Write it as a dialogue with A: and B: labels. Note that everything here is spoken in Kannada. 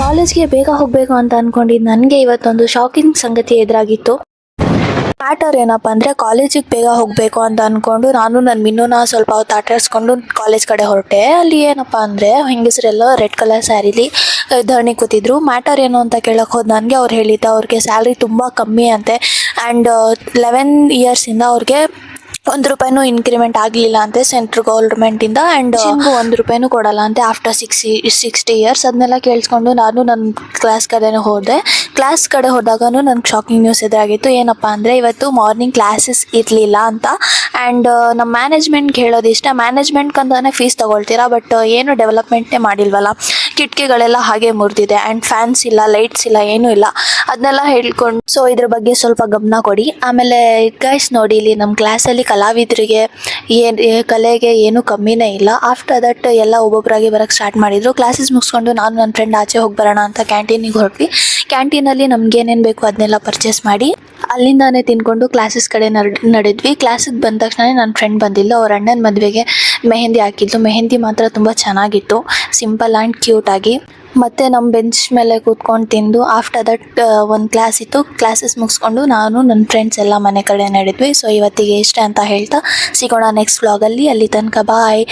A: ಕಾಲೇಜ್ಗೆ ಬೇಗ ಹೋಗಬೇಕು ಅಂತ ಅಂದ್ಕೊಂಡಿದ್ದು ನನಗೆ ಇವತ್ತೊಂದು ಶಾಕಿಂಗ್ ಸಂಗತಿ ಎದುರಾಗಿತ್ತು. ಮ್ಯಾಟರ್ ಏನಪ್ಪ ಅಂದರೆ ಕಾಲೇಜಿಗೆ ಬೇಗ ಹೋಗಬೇಕು ಅಂತ ಅಂದ್ಕೊಂಡು ನಾನು ನನ್ನ ಮಿನ್ನುನ ಸ್ವಲ್ಪ ಹೊತ್ತು ಆಟಾಡಿಸ್ಕೊಂಡು ಕಾಲೇಜ್ ಕಡೆ ಹೊರಟೆ. ಅಲ್ಲಿ ಏನಪ್ಪ ಅಂದರೆ ಹೆಂಗಸರೆಲ್ಲ ರೆಡ್ ಕಲರ್ ಸ್ಯಾರಿಲಿ ಧರಣಿ ಕೂತಿದ್ರು. ಮ್ಯಾಟರ್ ಏನು ಅಂತ ಕೇಳಕ್ಕೆ ಹೋದ್ ನನಗೆ ಅವ್ರು ಹೇಳಿದ್ದು ಅವ್ರಿಗೆ ಸ್ಯಾಲ್ರಿ ತುಂಬ ಕಮ್ಮಿ ಅಂತೆ. ಆ್ಯಂಡ್ 11 ಇಯರ್ಸಿಂದ ಅವ್ರಿಗೆ ₹1 ಇನ್ಕ್ರಿಮೆಂಟ್ ಆಗಲಿಲ್ಲ ಅಂತೆ ಸೆಂಟ್ರಲ್ ಗೌರ್ಮೆಂಟಿಂದ. ಆ್ಯಂಡ್ ₹1 ಕೊಡಲ್ಲ ಅಂತೆ ಆಫ್ಟರ್ 60 ಇಯರ್ಸ್. ಅದನ್ನೆಲ್ಲ ಕೇಳಿಸ್ಕೊಂಡು ನಾನು ನನ್ನ ಕ್ಲಾಸ್ ಕಡೆನೇ ಹೋದೆ. ಕ್ಲಾಸ್ ಕಡೆ ಹೋದಾಗೂ ನನಗೆ ಶಾಕಿಂಗ್ ನ್ಯೂಸ್ ಎದುರಾಗಿತ್ತು. ಏನಪ್ಪ ಅಂದರೆ ಇವತ್ತು ಮಾರ್ನಿಂಗ್ ಕ್ಲಾಸಸ್ ಇರಲಿಲ್ಲ ಅಂತ. ಆ್ಯಂಡ್ ನಮ್ಮ ಮ್ಯಾನೇಜ್ಮೆಂಟ್ಗೆ ಹೇಳೋದಿಷ್ಟ, ಮ್ಯಾನೇಜ್ಮೆಂಟ್ಗಂತಾನೆ ಫೀಸ್ ತೊಗೊಳ್ತೀರಾ, ಬಟ್ ಏನು ಡೆವಲಪ್ಮೆಂಟೇ ಮಾಡಿಲ್ವಲ್ಲ, ಕಿಟಕಿಗಳೆಲ್ಲ ಹಾಗೆ ಮುರಿದಿದೆ ಆ್ಯಂಡ್ ಫ್ಯಾನ್ಸ್ ಇಲ್ಲ, ಲೈಟ್ಸ್ ಇಲ್ಲ, ಏನೂ ಇಲ್ಲ, ಅದನ್ನೆಲ್ಲ ಹೇಳ್ಕೊಂಡು ಸೊ ಇದ್ರ ಬಗ್ಗೆ ಸ್ವಲ್ಪ ಗಮನ ಕೊಡಿ. ಆಮೇಲೆ ಗೈಸ್ ನೋಡಿ, ಇಲ್ಲಿ ನಮ್ಮ ಕ್ಲಾಸಲ್ಲಿ ಕಲಾವಿದರಿಗೆ ಕಲೆಗೆ ಏನೂ ಕಮ್ಮಿನೇ ಇಲ್ಲ. ಆಫ್ಟರ್ ದಟ್ ಎಲ್ಲ ಒಬ್ಬೊಬ್ಬರಾಗಿ ಬರೋಕ್ಕೆ ಸ್ಟಾರ್ಟ್ ಮಾಡಿದರು. ಕ್ಲಾಸಸ್ ಮುಗಿಸ್ಕೊಂಡು ನಾನು ನನ್ನ ಫ್ರೆಂಡ್ ಆಚೆ ಹೋಗಿ ಬರೋಣ ಅಂತ ಕ್ಯಾಂಟೀನಿಗೆ ಹೊರಟ್ವಿ. ಕ್ಯಾಂಟೀನಲ್ಲಿ ನಮ್ಗೆ ಏನೇನು ಬೇಕು ಅದನ್ನೆಲ್ಲ ಪರ್ಚೇಸ್ ಮಾಡಿ ಅಲ್ಲಿಂದಾನೇ ತಿನ್ಕೊಂಡು ಕ್ಲಾಸಸ್ ಕಡೆ ನಡೆದ್ವಿ. ಕ್ಲಾಸಿಗೆ ಬಂದ ತಕ್ಷಣ ನನ್ನ ಫ್ರೆಂಡ್ ಬಂದಿಲ್ಲ, ಅವ್ರ ಅಣ್ಣನ ಮದುವೆಗೆ ಮೆಹಂದಿ ಹಾಕಿದ್ಲು. ಮೆಹಂದಿ ಮಾತ್ರ ತುಂಬ ಚೆನ್ನಾಗಿತ್ತು, ಸಿಂಪಲ್ ಆ್ಯಂಡ್ ಕ್ಯೂಟಾಗಿ. ಮತ್ತು ನಮ್ಮ ಬೆಂಚ್ ಮೇಲೆ ಕೂತ್ಕೊಂಡು ತಿಂದು ಆಫ್ಟರ್ ದಟ್ ಒಂದು ಕ್ಲಾಸ್ ಇತ್ತು. ಕ್ಲಾಸಸ್ ಮುಗಿಸ್ಕೊಂಡು ನಾನು ನನ್ನ ಫ್ರೆಂಡ್ಸ್ ಎಲ್ಲ ಮನೆ ಕಡೆ ನಡೆದ್ವಿ. ಸೊ ಇವತ್ತಿಗೆ ಇಷ್ಟ ಅಂತ ಹೇಳ್ತಾ ಸಿಗೋಣ ನೆಕ್ಸ್ಟ್ ವ್ಲಾಗಲ್ಲಿ. ಅಲ್ಲಿ ತನಕ ಬಾಯ್.